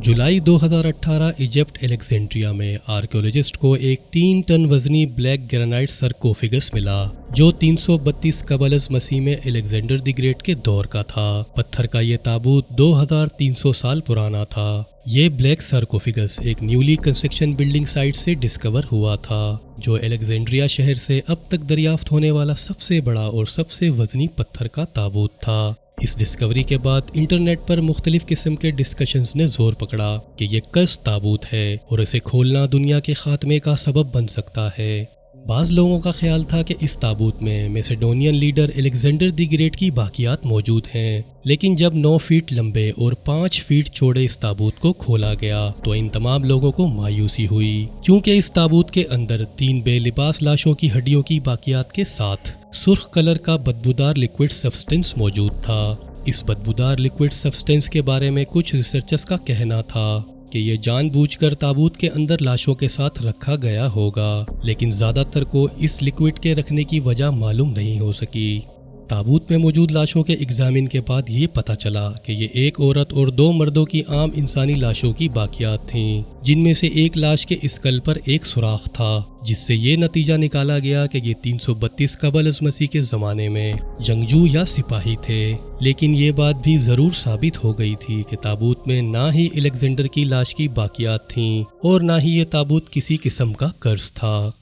जुलाई 2018 Egypt Alexandria में archaeologist को एक 3 टन वजनी ब्लैक ग्रेनाइट सरकोफिगस मिला जो 332 कबल अज़ मसीह में अलेक्जेंडर द ग्रेट के दौर का था। पत्थर का ये ताबूत 2300 साल पुराना था। ये ब्लैक सरकोफिगस एक न्यूली कंस्ट्रक्शन बिल्डिंग साइट से डिस्कवर हुआ था जो अलेक्जेंड्रिया शहर से अब तक दरियाफ्त होने वाला सबसे बड़ा और सबसे वजनी पत्थर का ताबूत था। इस डिस्कवरी के बाद इंटरनेट पर मुख्तलिफ किस्म के डिस्कशंस ने जोर पकड़ा कि ये कस ताबूत है और इसे खोलना दुनिया के खात्मे का सबब बन सकता है। बाज़ लोगों का ख्याल था कि इस ताबूत में Macedonian leader Alexander the great की बाकियात मौजूद हैं, लेकिन जब 9 फीट लंबे और 5 फीट चौड़े इस ताबूत को खोला गया तो इन तमाम लोगों को मायूसी हुई, क्योंकि इस ताबूत के अंदर 3 बेलिबास लाशों की हड्डियों की बाकियात के साथ सुर्ख कलर का बदबूदार लिक्विड सब्सटेंस मौजूद था। इस बदबूदार लिक्विड सब्सटेंस के बारे में कुछ रिसर्चर्स का कहना था कि ये जानबूझकर ताबूत के अंदर लाशों के साथ रखा गया होगा, लेकिन ज़्यादातर को इस लिक्विड के रखने की वजह मालूम नहीं हो सकी। ताबूत में मौजूद लाशों के एग्जामिन के बाद ये पता चला कि ये एक औरत और 2 मर्दों की आम इंसानी लाशों की बाकियात थीं, जिनमें से एक लाश के स्कल पर एक सुराख था, जिससे ये नतीजा निकाला गया कि ये 332 कबल अज़ मसीह के ज़माने में जंगजू या सिपाही थे। लेकिन ये बात भी ज़रूर साबित हो गई थी कि ताबूत में ना ही अलेक्जेंडर की लाश की बाकियात थीं और ना ही ये ताबूत किसी किस्म का कर्ज था।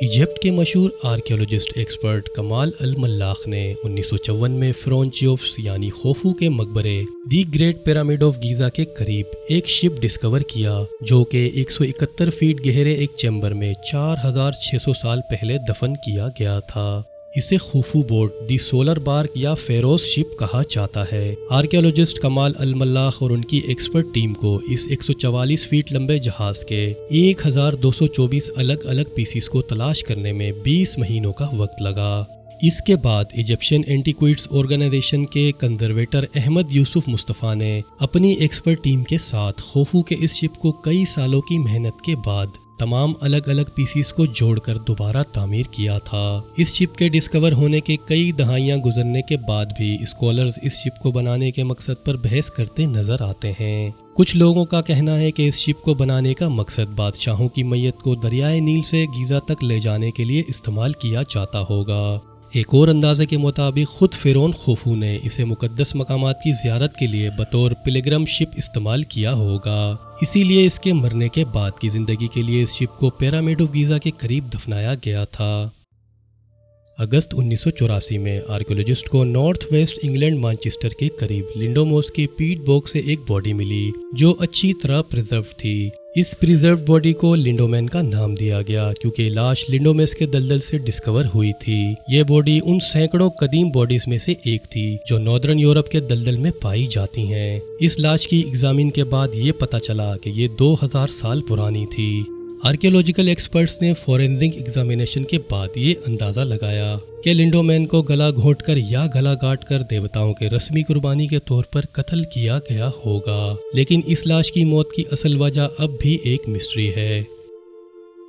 इजिप्ट के मशहूर आर्कियोलॉजिस्ट एक्सपर्ट कमाल अल-मल्लाख ने 1954 में फ़िरौन चेओप्स यानी खोफू के मकबरे the great pyramid of Giza के करीब एक शिप डिस्कवर किया जो कि 171 फीट गहरे एक चैम्बर में 4600 साल पहले दफन किया गया था। इसे Khufu boat, the solar barque या फेरोज शिप कहा जाता है। आर्कियोलॉजिस्ट कमाल अल-मल्लाख और उनकी एक्सपर्ट टीम को इस 144 फीट लंबे जहाज के 1224 अलग अलग पीसीस को तलाश करने में 20 महीनों का वक्त लगा। इसके बाद इजिप्शियन एंटीक्विटीज ऑर्गेनाइजेशन के कंजर्वेटर अहमद यूसुफ मुस्तफ़ा ने अपनी एक्सपर्ट टीम के साथ खोफू के इस शिप को कई सालों की मेहनत के बाद तमाम अलग अलग पीसीस को जोड़कर दोबारा तामीर किया था। इस शिप के डिस्कवर होने के कई दहाइयां गुजरने के बाद भी स्कॉलर्स इस शिप को बनाने के मकसद पर बहस करते नजर आते हैं। कुछ लोगों का कहना है कि इस शिप को बनाने का मकसद बादशाहों की मैयत को दरियाए नील से गीज़ा तक ले जाने के लिए इस्तेमाल किया जाता होगा। एक और अंदाजे के मुताबिक खुद फ़िरौन खोफू ने इसे मुकद्दस मकामात की ज़ियारत के लिए बतौर पिलग्रम शिप इस्तेमाल किया होगा। इसीलिए इसके मरने के बाद की ज़िंदगी के लिए इस शिप को पिरामिड ऑफ गीज़ा के करीब दफनाया गया था। अगस्त 1984 में आर्कियोलॉजिस्ट को नॉर्थ वेस्ट इंग्लैंड मैनचेस्टर के करीब लिंडोमोस के पीट बॉग से एक बॉडी मिली जो अच्छी तरह प्रिजर्व थी। इस प्रिजर्व बॉडी को लिंडोमैन का नाम दिया गया क्योंकि लाश लिंडोमेस के दलदल से डिस्कवर हुई थी। ये बॉडी उन सैकड़ों कदीम बॉडीज में से एक थी जो नॉर्दर्न यूरोप के दलदल में पाई जाती हैं। इस लाश की एग्जामिन के बाद ये पता चला कि ये 2000 साल पुरानी थी। आर्कियोलॉजिकल एक्सपर्ट्स ने फॉरेंसिक एग्जामिनेशन के बाद ये अंदाज़ा लगाया कि लिंडोमैन को गला घोंटकर या गला काटकर देवताओं के रस्मी कुर्बानी के तौर पर कत्ल किया गया होगा, लेकिन इस लाश की मौत की असल वजह अब भी एक मिस्ट्री है।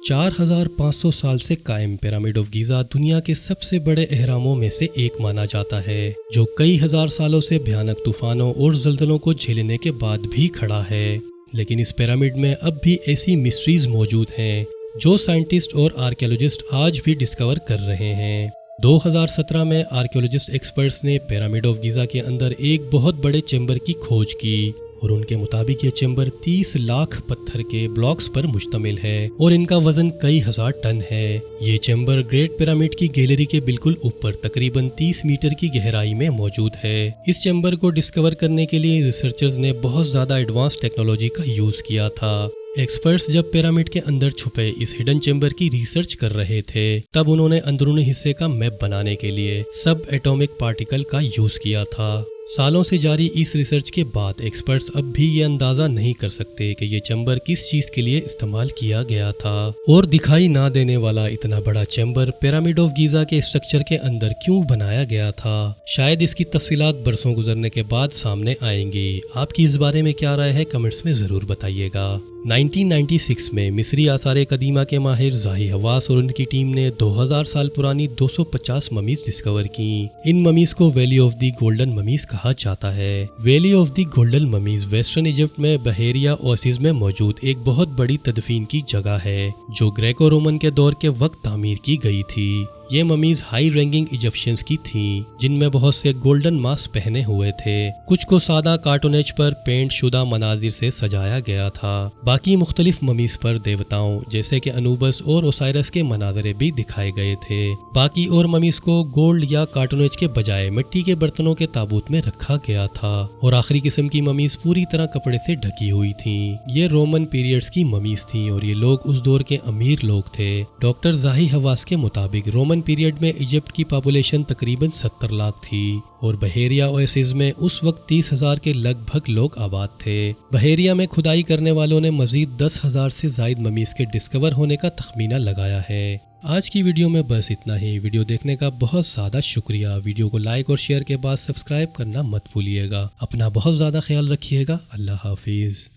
4500 साल से कायम पिरामिड ऑफ गीज़ा दुनिया के सबसे बड़े अहरामों में से एक माना जाता है जो कई हजार सालों से भयानक तूफानों और जल्जलों को झेलने के बाद भी खड़ा है। लेकिन इस पिरामिड में अब भी ऐसी मिस्ट्रीज मौजूद हैं जो साइंटिस्ट और आर्कियोलॉजिस्ट आज भी डिस्कवर कर रहे हैं। 2017 में आर्कियोलॉजिस्ट एक्सपर्ट्स ने पिरामिड ऑफ गीज़ा के अंदर एक बहुत बड़े चैम्बर की खोज की और उनके मुताबिक ये चैम्बर 30 लाख पत्थर के ब्लॉक्स पर मुश्तमिल है और इनका वजन कई हजार टन है। ये चैम्बर ग्रेट पिरामिड की गैलरी के बिल्कुल ऊपर तकरीबन 30 मीटर की गहराई में मौजूद है। इस चैम्बर को डिस्कवर करने के लिए रिसर्चर्स ने बहुत ज्यादा एडवांस टेक्नोलॉजी का यूज किया था। एक्सपर्ट्स जब पिरामिड के अंदर छुपे इस हिडन चैम्बर की रिसर्च कर रहे थे तब उन्होंने अंदरूनी हिस्से का मैप बनाने के लिए सब एटॉमिक पार्टिकल का यूज किया था। सालों से जारी इस रिसर्च के बाद एक्सपर्ट्स अब भी ये अंदाजा नहीं कर सकते कि ये चैम्बर किस चीज के लिए इस्तेमाल किया गया था और दिखाई ना देने वाला इतना बड़ा चैम्बर पिरामिड ऑफ गीज़ा के स्ट्रक्चर के अंदर क्यों बनाया गया था। शायद इसकी तफसीलात बरसों गुजरने के बाद सामने आएंगी। आपकी इस बारे में क्या राय है कमेंट्स में जरूर बताइएगा। 1996 में मिस्री आसार कदीमा के माहिर जाही हवास और उनकी टीम ने 2000 साल पुरानी 250 ममीज डिस्कवर की। इन ममीज को valley of the golden mummies کہا جاتا ہے۔ Valley of the golden mummies western Egypt میں بحیرہ اوسیس میں موجود ایک بہت بڑی تدفین کی جگہ ہے جو گریکو رومن کے دور کے وقت تعمیر کی گئی تھی۔ یہ ممیز ہائی رینکنگ ایجپشنز کی تھیں جن میں بہت سے گولڈن ماسک پہنے ہوئے تھے۔ کچھ کو سادہ کارٹونیج پر پینٹ شدہ مناظر سے سجایا گیا تھا، باقی مختلف ممیز پر دیوتاؤں جیسے کہ انوبس اور اوسائرس کے مناظرے بھی دکھائے گئے تھے۔ باقی اور ممیز کو گولڈ یا کارٹونیج کے بجائے مٹی کے برتنوں کے تابوت میں رکھا گیا تھا، اور آخری قسم کی ممیز پوری طرح کپڑے سے ڈھکی ہوئی تھیں۔ یہ رومن پیریڈز کی ممیز تھیں اور یہ لوگ اس دور کے امیر لوگ تھے۔ ڈاکٹر زاہی حواس کے مطابق رومن پیریڈ میں ایجپٹ کی پاپولیشن تقریباً 70 لاکھ تھی اور بحیرہ اوسیس میں اس وقت 30,000 کے لگ بھگ لوگ آباد تھے۔ بحیرہ میں کھدائی کرنے والوں نے مزید 10,000 سے زائد ممیز کے ڈسکور ہونے کا تخمینہ لگایا ہے۔ آج کی ویڈیو میں بس اتنا ہی۔ ویڈیو دیکھنے کا بہت زیادہ شکریہ۔ ویڈیو کو لائک اور شیئر کے بعد سبسکرائب کرنا مت بھولیے گا۔ اپنا بہت زیادہ خیال رکھیے گا۔ اللہ حافظ۔